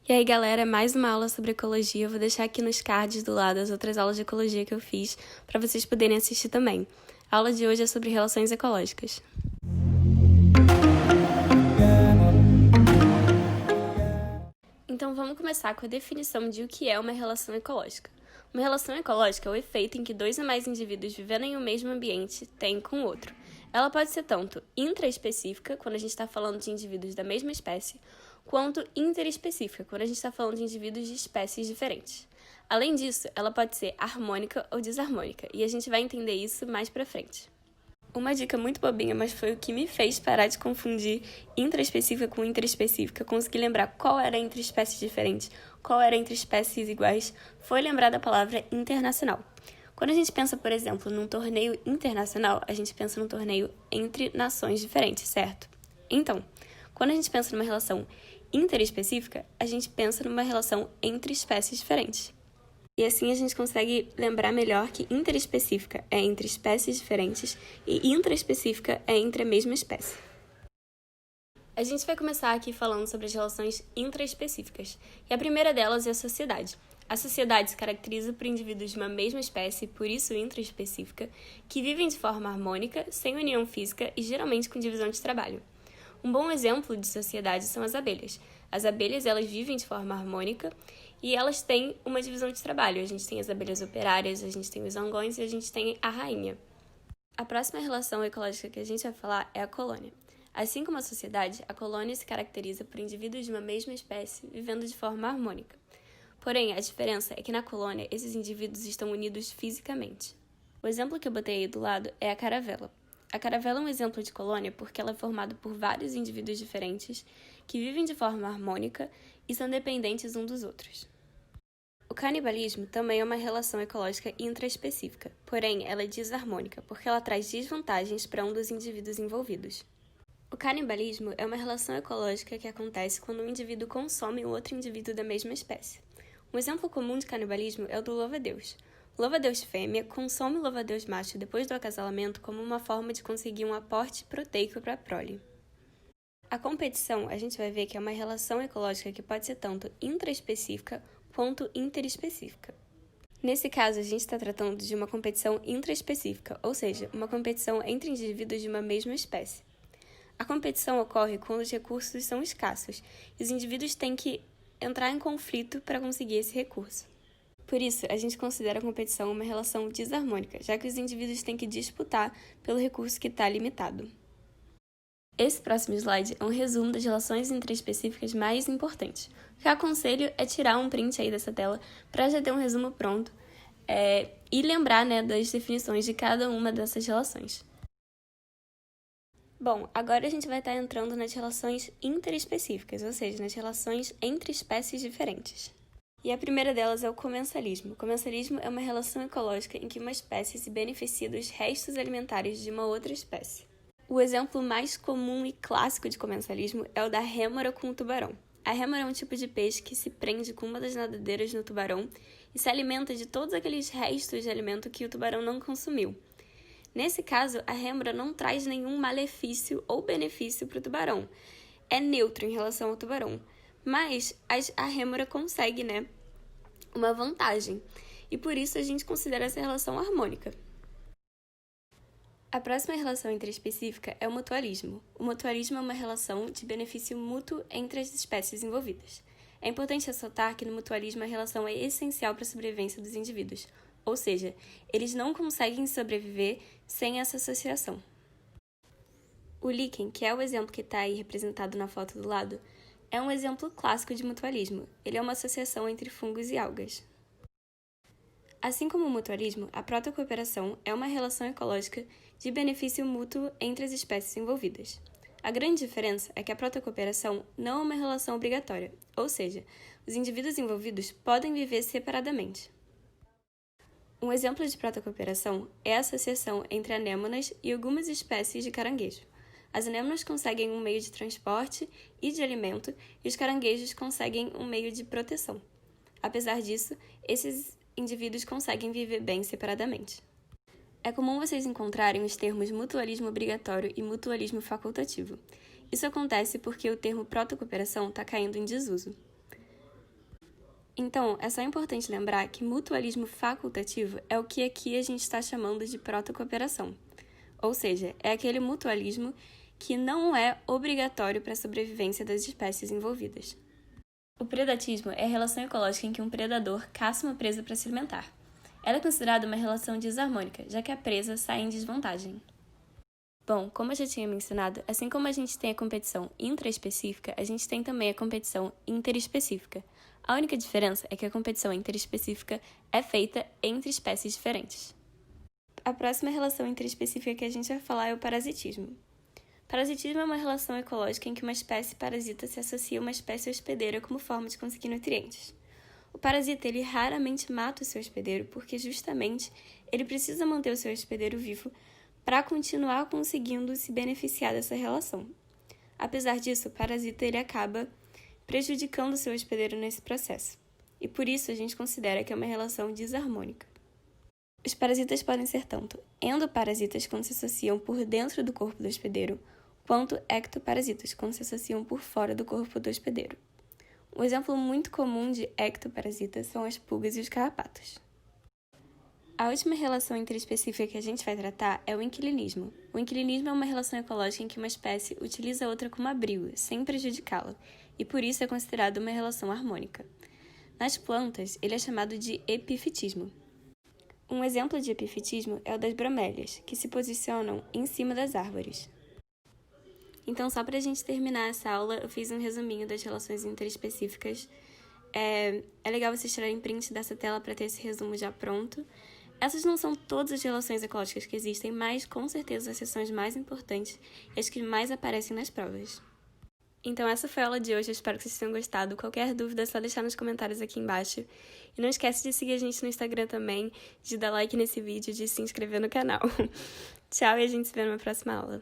E aí, galera, mais uma aula sobre ecologia. Eu vou deixar aqui nos cards do lado as outras aulas de ecologia que eu fiz, para vocês poderem assistir também. A aula de hoje é sobre relações ecológicas. Então, vamos começar com a definição de o que é uma relação ecológica. Uma relação ecológica é o efeito em que dois ou mais indivíduos vivendo em um mesmo ambiente têm com o outro. Ela pode ser tanto intraespecífica, quando a gente está falando de indivíduos da mesma espécie, quanto interespecífica, quando a gente está falando de indivíduos de espécies diferentes. Além disso, ela pode ser harmônica ou desarmônica, e a gente vai entender isso mais pra frente. Uma dica muito bobinha, mas foi o que me fez parar de confundir intraespecífica com interespecífica, conseguir lembrar qual era entre espécies diferentes, qual era entre espécies iguais, foi lembrar da palavra internacional. Quando a gente pensa, por exemplo, num torneio internacional, a gente pensa num torneio entre nações diferentes, certo? Então, quando a gente pensa numa relação interespecífica, a gente pensa numa relação entre espécies diferentes. E assim a gente consegue lembrar melhor que interespecífica é entre espécies diferentes e intraespecífica é entre a mesma espécie. A gente vai começar aqui falando sobre as relações intraespecíficas, e a primeira delas é a sociedade. A sociedade se caracteriza por indivíduos de uma mesma espécie, por isso intraespecífica, que vivem de forma harmônica, sem união física e geralmente com divisão de trabalho. Um bom exemplo de sociedade são as abelhas. As abelhas, elas vivem de forma harmônica e elas têm uma divisão de trabalho. A gente tem as abelhas operárias, a gente tem os zangões e a gente tem a rainha. A próxima relação ecológica que a gente vai falar é a colônia. Assim como a sociedade, a colônia se caracteriza por indivíduos de uma mesma espécie vivendo de forma harmônica. Porém, a diferença é que na colônia, esses indivíduos estão unidos fisicamente. O exemplo que eu botei aí do lado é a caravela. A caravela é um exemplo de colônia porque ela é formada por vários indivíduos diferentes que vivem de forma harmônica e são dependentes uns dos outros. O canibalismo também é uma relação ecológica intraespecífica, porém ela é desarmônica porque ela traz desvantagens para um dos indivíduos envolvidos. O canibalismo é uma relação ecológica que acontece quando um indivíduo consome o outro indivíduo da mesma espécie. Um exemplo comum de canibalismo é o do louva-a-Deus. O louva-a-Deus fêmea consome o louva-a-Deus macho depois do acasalamento como uma forma de conseguir um aporte proteico para a prole. A competição, a gente vai ver que é uma relação ecológica que pode ser tanto intraespecífica quanto interespecífica. Nesse caso, a gente está tratando de uma competição intraespecífica, ou seja, uma competição entre indivíduos de uma mesma espécie. A competição ocorre quando os recursos são escassos e os indivíduos têm que entrar em conflito para conseguir esse recurso. Por isso, a gente considera a competição uma relação desarmônica, já que os indivíduos têm que disputar pelo recurso que está limitado. Esse próximo slide é um resumo das relações intraespecíficas mais importantes. O que eu aconselho é tirar um print aí dessa tela para já ter um resumo pronto e lembrar das definições de cada uma dessas relações. Bom, agora a gente vai estar entrando nas relações interespecíficas, ou seja, nas relações entre espécies diferentes. E a primeira delas é o comensalismo. O comensalismo é uma relação ecológica em que uma espécie se beneficia dos restos alimentares de uma outra espécie. O exemplo mais comum e clássico de comensalismo é o da rêmora com o tubarão. A rêmora é um tipo de peixe que se prende com uma das nadadeiras no tubarão e se alimenta de todos aqueles restos de alimento que o tubarão não consumiu. Nesse caso, a rêmora não traz nenhum malefício ou benefício para o tubarão. É neutro em relação ao tubarão. Mas a rêmora consegue, uma vantagem. E por isso a gente considera essa relação harmônica. A próxima relação interespecífica é o mutualismo. O mutualismo é uma relação de benefício mútuo entre as espécies envolvidas. É importante ressaltar que no mutualismo a relação é essencial para a sobrevivência dos indivíduos, ou seja, eles não conseguem sobreviver sem essa associação. O líquen, que é o exemplo que está aí representado na foto do lado, é um exemplo clássico de mutualismo. Ele é uma associação entre fungos e algas. Assim como o mutualismo, a protocooperação é uma relação ecológica de benefício mútuo entre as espécies envolvidas. A grande diferença é que a protocooperação não é uma relação obrigatória, ou seja, os indivíduos envolvidos podem viver separadamente. Um exemplo de protocooperação é a associação entre anêmonas e algumas espécies de caranguejo. As anêmonas conseguem um meio de transporte e de alimento e os caranguejos conseguem um meio de proteção. Apesar disso, esses indivíduos conseguem viver bem separadamente. É comum vocês encontrarem os termos mutualismo obrigatório e mutualismo facultativo. Isso acontece porque o termo protocooperação está caindo em desuso. Então, é só importante lembrar que mutualismo facultativo é o que aqui a gente está chamando de protocooperação. Ou seja, é aquele mutualismo que não é obrigatório para a sobrevivência das espécies envolvidas. O predatismo é a relação ecológica em que um predador caça uma presa para se alimentar. Ela é considerada uma relação desarmônica, já que a presa sai em desvantagem. Bom, como eu já tinha mencionado, assim como a gente tem a competição intraespecífica, a gente tem também a competição interespecífica. A única diferença é que a competição interespecífica é feita entre espécies diferentes. A próxima relação interespecífica que a gente vai falar é o parasitismo. Parasitismo é uma relação ecológica em que uma espécie parasita se associa a uma espécie hospedeira como forma de conseguir nutrientes. O parasita ele raramente mata o seu hospedeiro porque justamente ele precisa manter o seu hospedeiro vivo para continuar conseguindo se beneficiar dessa relação. Apesar disso, o parasita ele acaba prejudicando o seu hospedeiro nesse processo, e por isso a gente considera que é uma relação desarmônica. Os parasitas podem ser tanto endoparasitas, quando se associam por dentro do corpo do hospedeiro, quanto ectoparasitas, quando se associam por fora do corpo do hospedeiro. Um exemplo muito comum de ectoparasitas são as pulgas e os carrapatos. A última relação interespecífica que a gente vai tratar é o inquilinismo. O inquilinismo é uma relação ecológica em que uma espécie utiliza a outra como abrigo, sem prejudicá-la, e por isso é considerado uma relação harmônica. Nas plantas, ele é chamado de epifitismo. Um exemplo de epifitismo é o das bromélias, que se posicionam em cima das árvores. Então, só para a gente terminar essa aula, eu fiz um resuminho das relações interespecíficas. É legal vocês tirarem print dessa tela para ter esse resumo já pronto. Essas não são todas as relações ecológicas que existem, mas com certeza as seções mais importantes e as que mais aparecem nas provas. Então essa foi a aula de hoje, eu espero que vocês tenham gostado. Qualquer dúvida é só deixar nos comentários aqui embaixo. E não esquece de seguir a gente no Instagram também, de dar like nesse vídeo, de se inscrever no canal. Tchau e a gente se vê numa próxima aula.